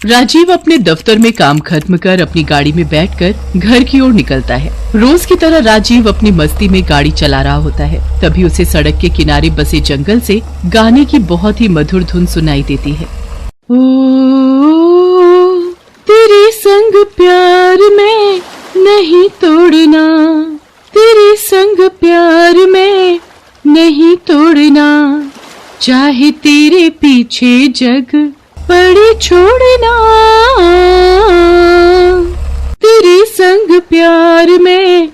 राजीव अपने दफ्तर में काम खत्म कर अपनी गाड़ी में बैठकर घर की ओर निकलता है। रोज की तरह राजीव अपनी मस्ती में गाड़ी चला रहा होता है। तभी उसे सड़क के किनारे बसे जंगल से गाने की बहुत ही मधुर धुन सुनाई देती है। ओ तेरे संग प्यार में नहीं तोड़ना, तेरे संग प्यार में नहीं तोड़ना, चाहे तेरे पीछे जग पड़े छोड़ना, तेरे संग प्यार में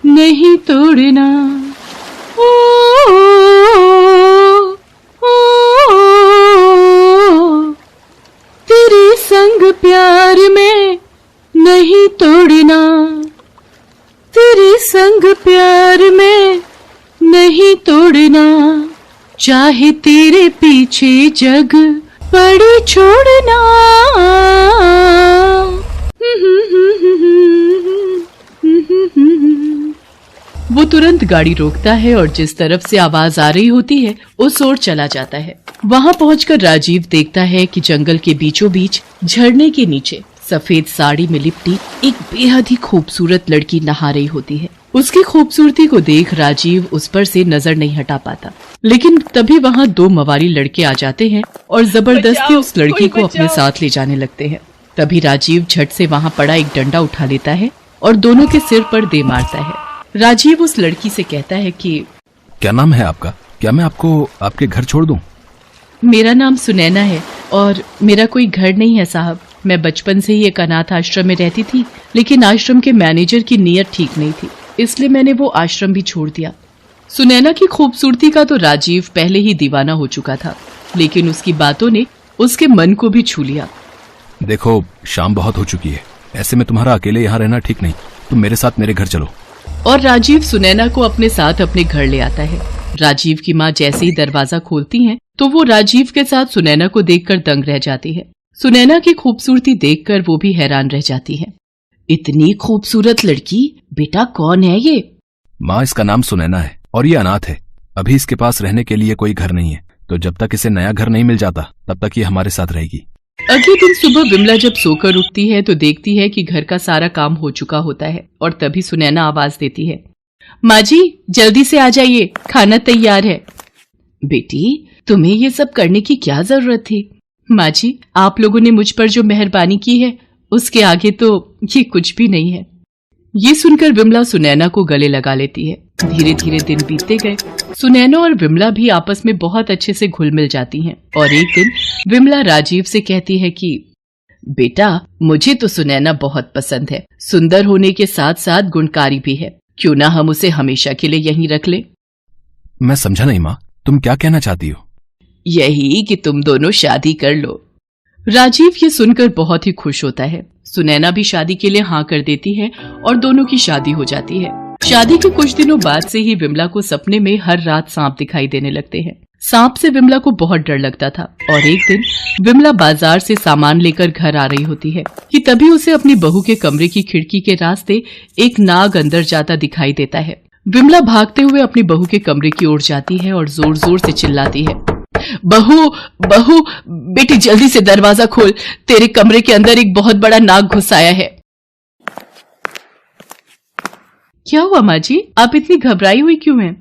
नहीं तोड़ना। ओ, ओ, तेरे संग प्यार में नहीं तोड़ना, तेरे संग प्यार में नहीं तोड़ना, चाहे तेरे पीछे जग पड़े छोड़ना। वो तुरंत गाड़ी रोकता है और जिस तरफ से आवाज आ रही होती है उस ओर चला जाता है। वहां पहुंचकर राजीव देखता है कि जंगल के बीचों बीच झरने के नीचे सफेद साड़ी में लिपटी एक बेहद ही खूबसूरत लड़की नहा रही होती है। उसकी खूबसूरती को देख राजीव उस पर से नजर नहीं हटा पाता, लेकिन तभी वहां दो मवाली लड़के आ जाते हैं और जबरदस्ती उस लड़की को अपने साथ ले जाने लगते हैं। तभी राजीव झट से वहां पड़ा एक डंडा उठा लेता है और दोनों के सिर पर दे मारता है। राजीव उस लड़की से कहता है कि क्या नाम है आपका? क्या मैं आपको आपके घर छोड़ दूं? मेरा नाम सुनैना है और मेरा कोई घर नहीं है साहब। मैं बचपन से ही एक अनाथ आश्रम में रहती थी, लेकिन आश्रम के मैनेजर की नीयत ठीक नहीं थी, इसलिए मैंने वो आश्रम भी छोड़ दिया। सुनैना की खूबसूरती का तो राजीव पहले ही दीवाना हो चुका था, लेकिन उसकी बातों ने उसके मन को भी छू लिया। देखो, शाम बहुत हो चुकी है, ऐसे में तुम्हारा अकेले यहाँ रहना ठीक नहीं। तुम मेरे साथ मेरे घर चलो। और राजीव सुनैना को अपने साथ अपने घर ले आता है। राजीव की माँ जैसे ही दरवाजा खोलती हैं, तो वो राजीव के साथ सुनैना को देखकर दंग रह जाती है। सुनैना की खूबसूरती देखकर वो भी हैरान रह जाती है। इतनी खूबसूरत लड़की, बेटा कौन है ये? माँ, इसका नाम सुनैना है और ये अनाथ है। अभी इसके पास रहने के लिए कोई घर नहीं है, तो जब तक इसे नया घर नहीं मिल जाता तब तक ये हमारे साथ रहेगी। अगले दिन सुबह विमला जब सोकर उठती है तो देखती है कि घर का सारा काम हो चुका होता है और तभी सुनैना आवाज देती है, माँ जी जल्दी से आ जाइए, खाना तैयार है। बेटी, तुम्हें ये सब करने की क्या जरूरत थी? माँ जी, आप लोगों ने मुझ पर जो मेहरबानी की है उसके आगे तो ये कुछ भी नहीं है। ये सुनकर विमला सुनैना को गले लगा लेती है। धीरे धीरे दिन बीतते गए। सुनैना और विमला भी आपस में बहुत अच्छे से घुल मिल जाती हैं और एक दिन विमला राजीव से कहती है कि बेटा, मुझे तो सुनैना बहुत पसंद है। सुंदर होने के साथ साथ गुणकारी भी है। क्यों ना हम उसे हमेशा के लिए यहीं रख ले? मैं समझा नहीं माँ, तुम क्या कहना चाहती हो? यही कि तुम दोनों शादी कर लो। राजीव ये सुनकर बहुत ही खुश होता है। सुनैना भी शादी के लिए हाँ कर देती है और दोनों की शादी हो जाती है। शादी के कुछ दिनों बाद से ही विमला को सपने में हर रात सांप दिखाई देने लगते हैं। सांप से विमला को बहुत डर लगता था और एक दिन विमला बाजार से सामान लेकर घर आ रही होती है कि तभी उसे अपनी बहू के कमरे की खिड़की के रास्ते एक नाग अंदर जाता दिखाई देता है। विमला भागते हुए अपनी बहू के कमरे की ओर जाती है और जोर जोर से चिल्लाती है, बहू बहू, बेटी जल्दी से दरवाजा खोल, तेरे कमरे के अंदर एक बहुत बड़ा नाग घुस आया है। क्या हुआ माँ जी, आप इतनी घबराई हुई क्यों हैं?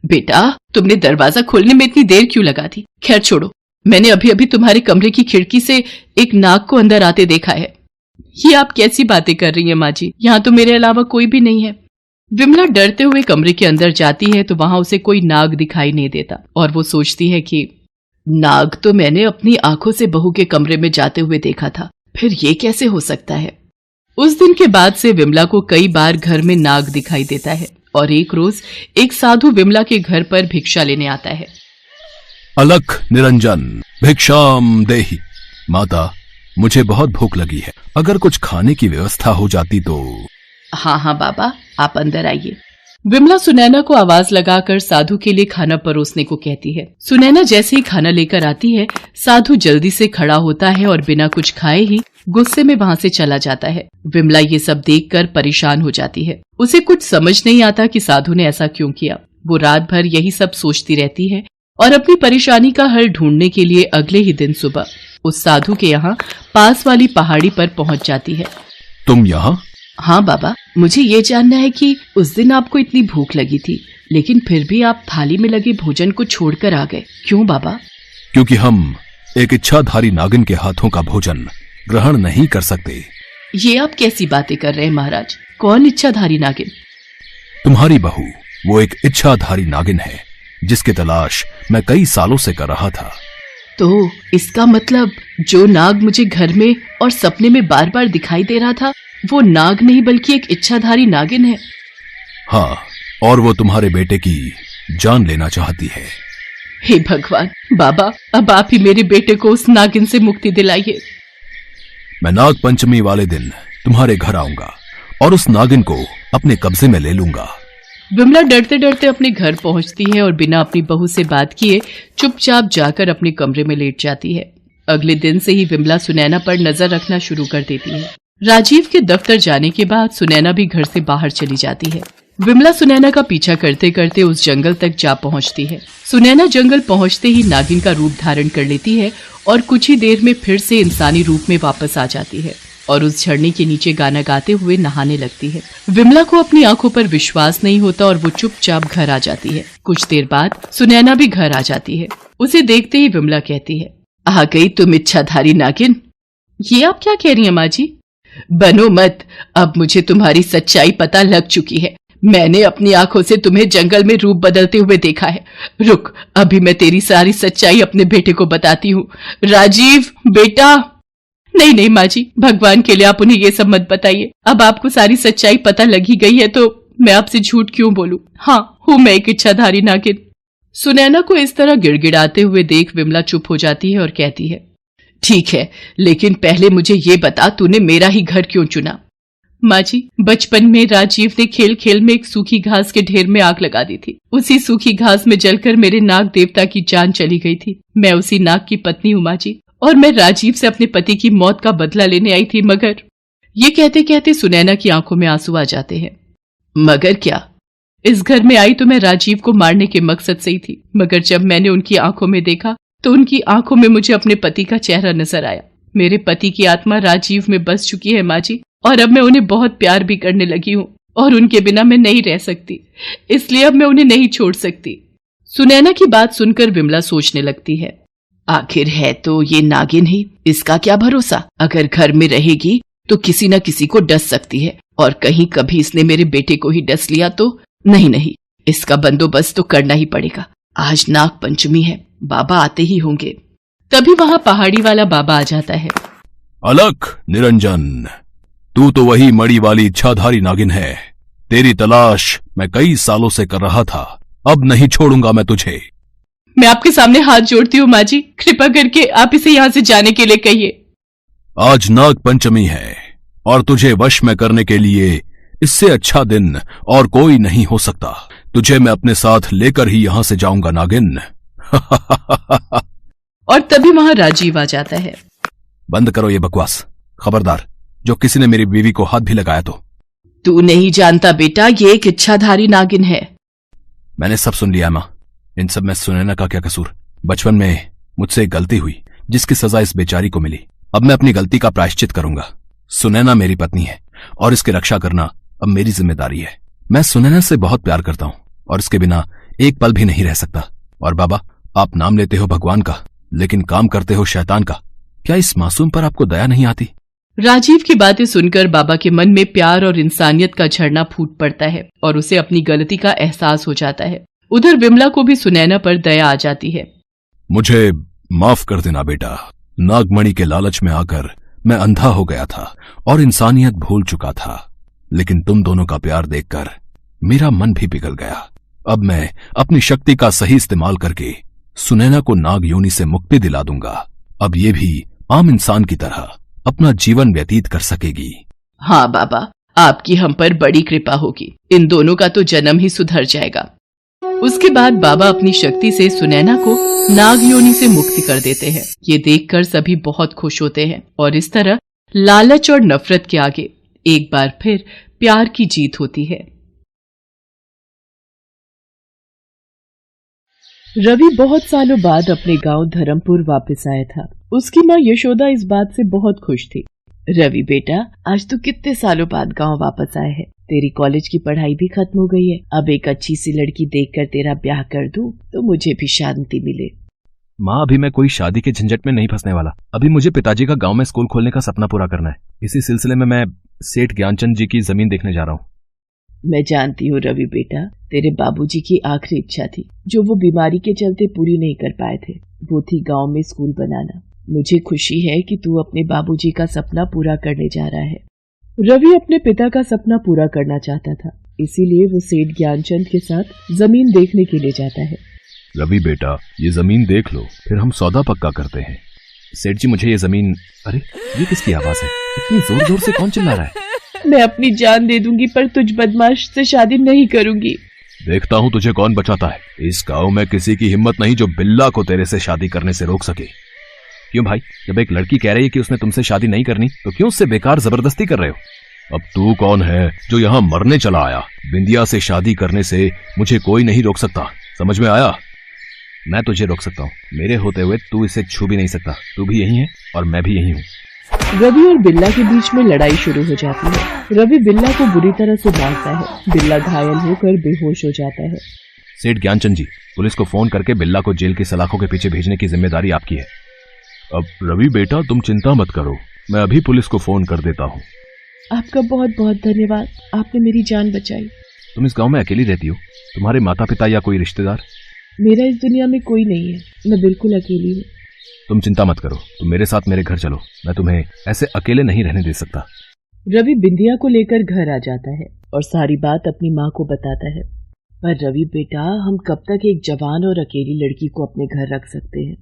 बेटा, तुमने दरवाजा खोलने में इतनी देर क्यों लगा दी? खैर छोड़ो, मैंने अभी अभी तुम्हारे कमरे की खिड़की से एक नाग को अंदर आते देखा है। ये आप कैसी बातें कर रही हैं माँ जी, यहाँ तो मेरे अलावा कोई भी नहीं है। विमला डरते हुए कमरे के अंदर जाती है तो वहां उसे कोई नाग दिखाई नहीं देता और वो सोचती है कि नाग तो मैंने अपनी आंखों से बहू के कमरे में जाते हुए देखा था, फिर ये कैसे हो सकता है? उस दिन के बाद से विमला को कई बार घर में नाग दिखाई देता है और एक रोज एक साधु विमला के घर पर भिक्षा लेने आता है। अलख निरंजन भिक्षाम देहि। माता, मुझे बहुत भूख लगी है, अगर कुछ खाने की व्यवस्था हो जाती तो। हाँ बाबा, आप अंदर आइए। विमला सुनैना को आवाज लगाकर साधु के लिए खाना परोसने को कहती है। सुनैना जैसे ही खाना लेकर आती है, साधु जल्दी से खड़ा होता है और बिना कुछ खाए ही गुस्से में वहां से चला जाता है। विमला ये सब देखकर परेशान हो जाती है। उसे कुछ समझ नहीं आता कि साधु ने ऐसा क्यों किया। वो रात भर यही सब सोचती रहती है और अपनी परेशानी का हल ढूंढने के लिए अगले ही दिन सुबह उस साधु के यहाँ पास वाली पहाड़ी पर पहुंच जाती है। तुम यहाँ? हाँ बाबा, मुझे ये जानना है कि उस दिन आपको इतनी भूख लगी थी, लेकिन फिर भी आप थाली में लगे भोजन को छोड़कर आ गए, क्यों बाबा? क्योंकि हम एक इच्छाधारी नागिन के हाथों का भोजन ग्रहण नहीं कर सकते। ये आप कैसी बातें कर रहे हैं महाराज? कौन इच्छाधारी नागिन? तुम्हारी बहू वो एक इच्छाधारी नागिन है जिसकी तलाश मैं कई सालों से कर रहा था। तो इसका मतलब जो नाग मुझे घर में और सपने में बार बार दिखाई दे रहा था वो नाग नहीं बल्कि एक इच्छाधारी नागिन है। हाँ, और वो तुम्हारे बेटे की जान लेना चाहती है। हे भगवान, बाबा अब आप ही मेरे बेटे को उस नागिन से मुक्ति दिलाइए। मैं नाग पंचमी वाले दिन तुम्हारे घर आऊंगा और उस नागिन को अपने कब्जे में ले लूंगा। विमला डरते डरते अपने घर पहुंचती है और बिना अपनी बहू से बात किए चुपचाप जाकर अपने कमरे में लेट जाती है। अगले दिन से ही विमला सुनैना पर नजर रखना शुरू कर देती है। राजीव के दफ्तर जाने के बाद सुनैना भी घर से बाहर चली जाती है। विमला सुनैना का पीछा करते करते उस जंगल तक जा पहुंचती है। सुनैना जंगल पहुंचते ही नागिन का रूप धारण कर लेती है और कुछ ही देर में फिर से इंसानी रूप में वापस आ जाती है और उस झरने के नीचे गाना गाते हुए नहाने लगती है। विमला को अपनी आंखों पर विश्वास नहीं होता और वो चुपचाप घर आ जाती है। कुछ देर बाद सुनैना भी घर आ जाती है। उसे देखते ही विमला कहती है, आ गई तुम इच्छाधारी नागिन। ये आप क्या कह रही हैं माँ जी? बनो मत, अब मुझे तुम्हारी सच्चाई पता लग चुकी है। मैंने अपनी आंखों से तुम्हें जंगल में रूप बदलते हुए देखा है। रुक, अभी मैं तेरी सारी सच्चाई अपने बेटे को बताती हूँ। राजीव बेटा। नहीं नहीं माँ जी, भगवान के लिए आप उन्हें ये सब मत बताइए। अब आपको सारी सच्चाई पता लग ही गई है तो मैं आपसे झूठ क्यों बोलूं? हाँ, हूँ मैं एक इच्छाधारी नागिन। सुनैना को इस तरह गिड़गिड़ाते हुए देख विमला चुप हो जाती है और कहती है, ठीक है, लेकिन पहले मुझे ये बता तूने मेरा ही घर क्यों चुना? माँ जी, बचपन में राजीव ने खेल खेल में एक सूखी घास के ढेर में आग लगा दी थी। उसी सूखी घास में जलकर मेरे नाग देवता की जान चली गई थी। मैं उसी नाग की पत्नी हूँ माँ जी, और मैं राजीव से अपने पति की मौत का बदला लेने आई थी। मगर ये कहते कहते सुनैना की आंखों में आंसू आ जाते हैं। मगर क्या? इस घर में आई तो मैं राजीव को मारने के मकसद से ही थी, मगर जब मैंने उनकी आंखों में देखा तो उनकी आंखों में मुझे अपने पति का चेहरा नजर आया। मेरे पति की आत्मा राजीव में बस चुकी है माँ जी, और अब मैं उन्हें बहुत प्यार भी करने लगी हूँ और उनके बिना मैं नहीं रह सकती, इसलिए अब मैं उन्हें नहीं छोड़ सकती। सुनैना की बात सुनकर विमला सोचने लगती है, आखिर है तो ये नागिन ही, इसका क्या भरोसा? अगर घर में रहेगी तो किसी न किसी को डस सकती है, और कहीं कभी इसने मेरे बेटे को ही डस लिया तो नहीं, इसका बंदोबस्त तो करना ही पड़ेगा। आज नाग पंचमी है, बाबा आते ही होंगे। तभी वहां पहाड़ी वाला बाबा आ जाता है। अलख निरंजन, तू तो वही मड़ी वाली इच्छाधारी नागिन है। तेरी तलाश मैं कई सालों से कर रहा था, अब नहीं छोड़ूंगा मैं तुझे। मैं आपके सामने हाथ जोड़ती हूँ माँ जी, कृपा करके आप इसे यहाँ से जाने के लिए कहिए। आज नाग पंचमी है और तुझे वश में करने के लिए इससे अच्छा दिन और कोई नहीं हो सकता। तुझे मैं अपने साथ लेकर ही यहाँ से जाऊंगा नागिन। और तभी वहां राजीव आ जाता है। बंद करो ये बकवास, खबरदार जो किसी ने मेरी बीवी को हाथ भी लगाया तो। तू नहीं जानता बेटा, ये एक इच्छाधारी नागिन है। मैंने सब सुन लिया माँ, इन सब में सुनैना का क्या कसूर? बचपन में मुझसे एक गलती हुई जिसकी सजा इस बेचारी को मिली। अब मैं अपनी गलती का प्रायश्चित करूंगा। सुनैना मेरी पत्नी है और इसकी रक्षा करना अब मेरी जिम्मेदारी है। मैं सुनैना से बहुत प्यार करता हूँ और इसके बिना एक पल भी नहीं रह सकता। और बाबा, आप नाम लेते हो भगवान का लेकिन काम करते हो शैतान का। क्या इस मासूम पर आपको दया नहीं आती? राजीव की बातें सुनकर बाबा के मन में प्यार और इंसानियत का झरना फूट पड़ता है और उसे अपनी गलती का एहसास हो जाता है। उधर विमला को भी सुनैना पर दया आ जाती है। मुझे माफ कर देना बेटा, नागमणि के लालच में आकर मैं अंधा हो गया था और इंसानियत भूल चुका था, लेकिन तुम दोनों का प्यार देखकर मेरा मन भी पिघल गया। अब मैं अपनी शक्ति का सही इस्तेमाल करके सुनैना को नाग योनि से मुक्ति दिला दूंगा। अब ये भी आम इंसान की तरह अपना जीवन व्यतीत कर सकेगी। हाँ बाबा, आपकी हम पर बड़ी कृपा होगी। इन दोनों का तो जन्म ही सुधर जाएगा। उसके बाद बाबा अपनी शक्ति से सुनैना को नाग योनि से मुक्ति कर देते हैं। ये देखकर सभी बहुत खुश होते हैं और इस तरह लालच और नफरत के आगे एक बार फिर प्यार की जीत होती है। रवि बहुत सालों बाद अपने गांव धर्मपुर वापस आया था। उसकी माँ यशोदा इस बात से बहुत खुश थी। रवि बेटा, आज तो कितने सालों बाद गांव वापस आए हैं। तेरी कॉलेज की पढ़ाई भी खत्म हो गई है। अब एक अच्छी सी लड़की देखकर तेरा ब्याह कर दूं तो मुझे भी शांति मिले। माँ, अभी मैं कोई शादी के झंझट में नहीं फंसने वाला। अभी मुझे पिताजी का गांव में स्कूल खोलने का सपना पूरा करना है। इसी सिलसिले में मैं सेठ ज्ञानचंद जी की जमीन देखने जा रहा हूँ। मैं जानती हूँ रवि बेटा, तेरे बाबूजी की आखिरी इच्छा थी जो वो बीमारी के चलते पूरी नहीं कर पाए थे, वो थी गांव में स्कूल बनाना। मुझे खुशी है कि तू अपने बाबूजी का सपना पूरा करने जा रहा है। रवि अपने पिता का सपना पूरा करना चाहता था, इसीलिए वो सेठ ज्ञानचंद के साथ जमीन देखने के लिए जाता है। रवि बेटा, ये जमीन देख लो, फिर हम सौदा पक्का करते हैं। सेठ जी, मुझे ये जमीन। अरे, ये किसकी आवाज है? इतनी जोर जोर से कौन चिल्ला रहा है? मैं अपनी जान दे दूंगी पर तुझ बदमाश से शादी नहीं करूंगी। देखता हूँ तुझे कौन बचाता है। इस गांव में किसी की हिम्मत नहीं जो बिल्ला को तेरे से शादी करने से रोक सके। क्यों भाई, जब एक लड़की कह रही है कि उसने तुमसे शादी नहीं करनी तो क्यों उससे बेकार जबरदस्ती कर रहे हो? अब तू कौन है जो यहाँ मरने चला आया? बिंदिया से शादी करने से मुझे कोई नहीं रोक सकता, समझ में आया? मैं तुझे रोक सकता हूँ, मेरे होते हुए तू इसे छू भी नहीं सकता। तू भी यही है और मैं भी यही हूँ। रवि और बिल्ला के बीच में लड़ाई शुरू हो जाती है। रवि बिल्ला को बुरी तरह से मारता है। बिल्ला घायल होकर बेहोश हो जाता है। सेठ ज्ञानचंद जी, पुलिस को फोन करके बिल्ला को जेल की सलाखों के पीछे भेजने की जिम्मेदारी आपकी है। अब रवि बेटा, तुम चिंता मत करो, मैं अभी पुलिस को फोन कर देता हूँ। आपका बहुत बहुत धन्यवाद, आपने मेरी जान बचाई। तुम इस गांव में अकेली रहती हो? तुम्हारे माता पिता या कोई रिश्तेदार? मेरा इस दुनिया में कोई नहीं है, मैं बिल्कुल अकेली हूँ। तुम चिंता मत करो, तुम मेरे साथ मेरे घर चलो, मैं तुम्हें ऐसे अकेले नहीं रहने दे सकता। रवि बिंदिया को लेकर घर आ जाता है और सारी बात अपनी माँ को बताता है। पर रवि बेटा, हम कब तक एक जवान और अकेली लड़की को अपने घर रख सकते हैं?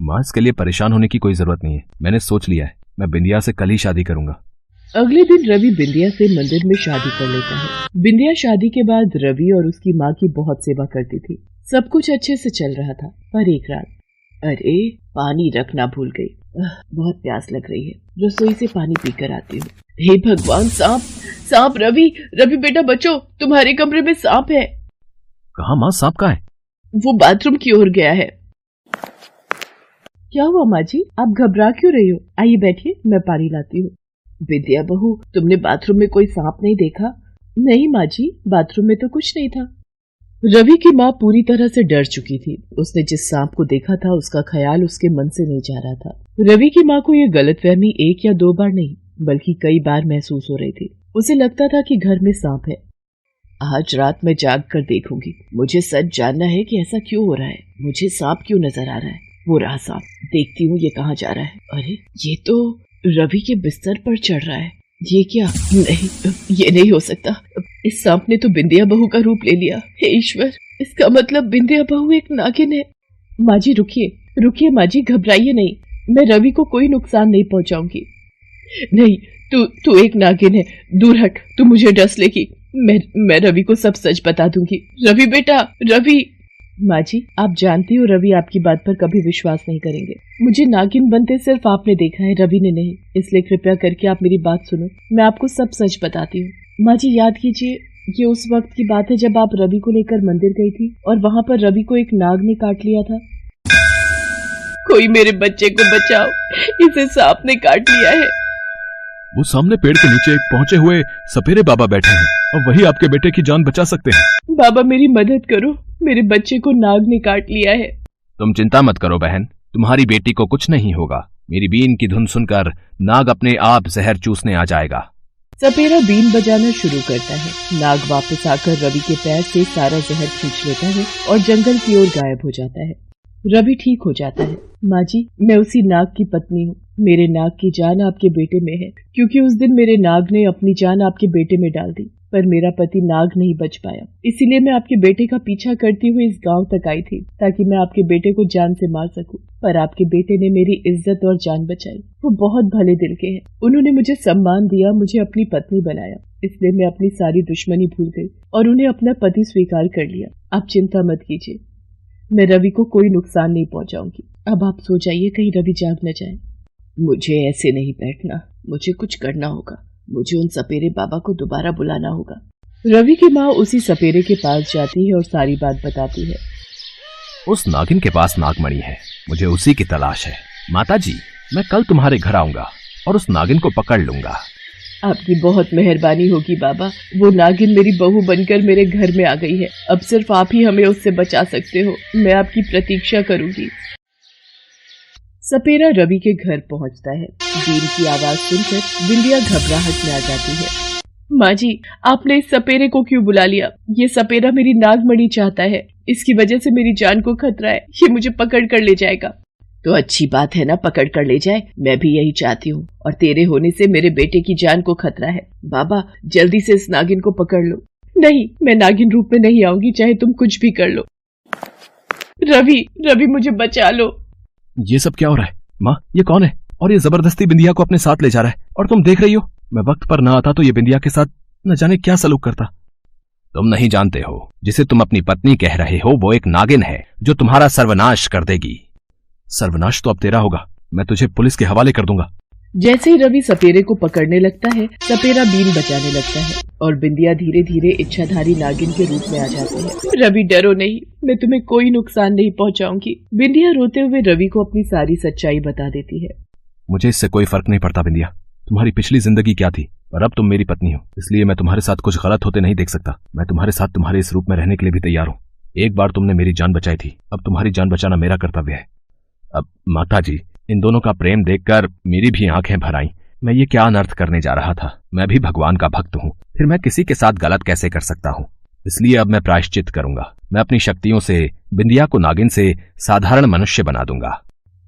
माँ, इसके लिए परेशान होने की कोई जरूरत नहीं है। मैंने सोच लिया है, मैं बिंदिया से कल ही शादी करूंगा। अगले दिन रवि बिंदिया से मंदिर में शादी कर लेता है। बिंदिया शादी के बाद रवि और उसकी माँ की बहुत सेवा करती थी। सब कुछ अच्छे से चल रहा था, पर एक रात, अरे पानी रखना भूल गई। बहुत प्यास लग रही है, रसोई से पानी पीकर आती हूँ। हे भगवान, सांप सांप! रवि बेटा बचो, तुम्हारे कमरे में सांप है। कहाँ माँ, सांप कहाँ है? वो बाथरूम की ओर गया है। क्या हुआ माँ जी, आप घबरा क्यों रही हो? आइए बैठिए, मैं पानी लाती हूँ। विद्या बहू, तुमने बाथरूम में कोई सांप नहीं देखा? नहीं माँ जी, बाथरूम में तो कुछ नहीं था। रवि की माँ पूरी तरह से डर चुकी थी। उसने जिस सांप को देखा था उसका ख्याल उसके मन से नहीं जा रहा था। रवि की माँ को यह गलतफहमी एक या दो बार नहीं बल्कि कई बार महसूस हो रही थी। उसे लगता था कि घर में सांप है। आज रात मैं जाग कर देखूंगी, मुझे सच जानना है कि ऐसा क्यों हो रहा है। मुझे सांप क्यों नजर आ रहा है? वो रहा सांप, देखती हूँ ये कहाँ जा रहा है। अरे ये तो रवि के बिस्तर पर चढ़ रहा है। ये क्या? नहीं, ये नहीं हो सकता। इस सांप ने तो बिंदिया बहू का रूप ले लिया। हे ईश्वर, इसका मतलब बिंदिया बहू एक नागिन है। माँ जी रुकिए माँ जी, घबराइए नहीं, मैं रवि को कोई नुकसान नहीं पहुंचाऊंगी। नहीं, तू एक नागिन है, दूर हट, तू मुझे डस लेगी। मैं रवि को सब सच बता दूंगी। रवि बेटा, रवि! माँ जी, आप जानती हो रवि आपकी बात पर कभी विश्वास नहीं करेंगे। मुझे नागिन बनते सिर्फ आपने देखा है, रवि ने नहीं। इसलिए कृपया करके आप मेरी बात सुनो, मैं आपको सब सच बताती हूँ। माँ जी याद कीजिए, ये उस वक्त की बात है जब आप रवि को लेकर मंदिर गई थी और वहाँ पर रवि को एक नाग ने काट लिया था। कोई मेरे बच्चे को बचाओ, इसे सांप ने काट लिया है। वो सामने पेड़ के नीचे एक पहुंचे हुए सपेरे बाबा बैठे हैं और वही आपके बेटे की जान बचा सकते हैं। बाबा मेरी मदद करो, मेरे बच्चे को नाग ने काट लिया है। तुम चिंता मत करो बहन, तुम्हारी बेटी को कुछ नहीं होगा। मेरी बीन की धुन सुनकर नाग अपने आप जहर चूसने आ जाएगा। सपेरा बीन बजाना शुरू करता है। नाग वापस आकर रवि के पैर से सारा जहर खींच लेता है और जंगल की ओर गायब हो जाता है। रवि ठीक हो जाता है। माँ जी, मैं उसी नाग की पत्नी हूँ। मेरे नाग की जान आपके बेटे में है, क्योंकि उस दिन मेरे नाग ने अपनी जान आपके बेटे में डाल दी, पर मेरा पति नाग नहीं बच पाया। इसीलिए मैं आपके बेटे का पीछा करती हुई इस गांव तक आई थी, ताकि मैं आपके बेटे को जान से मार सकूं। पर आपके बेटे ने मेरी इज्जत और जान बचाई। वो बहुत भले दिल के हैं। उन्होंने मुझे सम्मान दिया, मुझे अपनी पत्नी बनाया। इसलिए मैं अपनी सारी दुश्मनी भूल गई और उन्हें अपना पति स्वीकार कर लिया। आप चिंता मत कीजिए, मैं रवि को कोई नुकसान नहीं पहुंचाऊंगी। अब आप सो जाइए, कहीं रवि जाग न जाए। मुझे ऐसे नहीं बैठना, मुझे कुछ करना होगा। मुझे उन सपेरे बाबा को दोबारा बुलाना होगा। रवि की माँ उसी सपेरे के पास जाती है और सारी बात बताती है। उस नागिन के पास नागमणि है, मुझे उसी की तलाश है। माताजी, मैं कल तुम्हारे घर आऊंगा और उस नागिन को पकड़ लूंगा। आपकी बहुत मेहरबानी होगी बाबा। वो नागिन मेरी बहू बनकर मेरे घर में आ गई है। अब सिर्फ आप ही हमें उससे बचा सकते हो। मैं आपकी प्रतीक्षा करूंगी। सपेरा रवि के घर पहुंचता है। बीन की आवाज सुनकर बिंदिया घबराहट में आ जाती है। माँ जी, आपने इस सपेरे को क्यों बुला लिया? ये सपेरा मेरी नागमणि चाहता है। इसकी वजह से मेरी जान को खतरा है। ये मुझे पकड़ कर ले जाएगा। तो अच्छी बात है ना, पकड़ कर ले जाए। मैं भी यही चाहती हूँ, और तेरे होने से मेरे बेटे की जान को खतरा है। बाबा, जल्दी से इस नागिन को पकड़ लो। नहीं, मैं नागिन रूप में नहीं आऊंगी, चाहे तुम कुछ भी कर लो। रवि, मुझे बचा लो। ये सब क्या हो रहा है? माँ, ये कौन है? और ये जबरदस्ती बिंदिया को अपने साथ ले जा रहा है, और तुम देख रही हो। मैं वक्त पर ना आता तो ये बिंदिया के साथ न जाने क्या सलूक करता। तुम नहीं जानते हो, जिसे तुम अपनी पत्नी कह रहे हो वो एक नागिन है जो तुम्हारा सर्वनाश कर देगी। सर्वनाश तो अब तेरा होगा। मैं तुझे पुलिस के हवाले कर दूंगा। जैसे ही रवि सपेरे को पकड़ने लगता है, सपेरा बीन बचाने लगता है और बिंदिया धीरे धीरे इच्छाधारी नागिन के रूप में आ जाती है। रवि, डरो नहीं, मैं तुम्हें कोई नुकसान नहीं पहुंचाऊंगी। बिंदिया रोते हुए रवि को अपनी सारी सच्चाई बता देती है। मुझे इससे कोई फर्क नहीं पड़ता बिंदिया। तुम्हारी पिछली जिंदगी क्या थी, और अब तुम मेरी पत्नी हो, इसलिए मैं तुम्हारे साथ कुछ गलत होते नहीं देख सकता। मैं तुम्हारे साथ तुम्हारे इस रूप में रहने के लिए भी तैयार हूँ। एक बार तुमने मेरी जान बचाई थी, अब तुम्हारी जान बचाना मेरा कर्तव्य है। अब माताजी, इन दोनों का प्रेम देखकर मेरी भी आंखें भर आईं। मैं ये क्या अनर्थ करने जा रहा था? मैं भी भगवान का भक्त हूँ, फिर मैं किसी के साथ गलत कैसे कर सकता हूँ? इसलिए अब मैं प्रायश्चित करूंगा। मैं अपनी शक्तियों से बिंदिया को नागिन से साधारण मनुष्य बना दूंगा।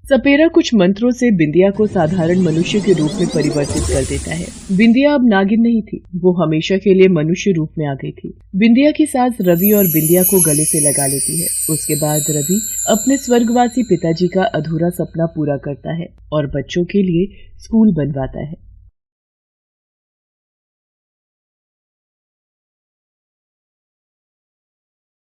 सपेरा कुछ मंत्रों से बिंदिया को साधारण मनुष्य के रूप में परिवर्तित कर देता है। बिंदिया अब नागिन नहीं थी, वो हमेशा के लिए मनुष्य रूप में आ गई थी। बिंदिया की सास रवि और बिंदिया को गले से लगा लेती है। उसके बाद रवि अपने स्वर्गवासी पिताजी का अधूरा सपना पूरा करता है और बच्चों के लिए स्कूल बनवाता है।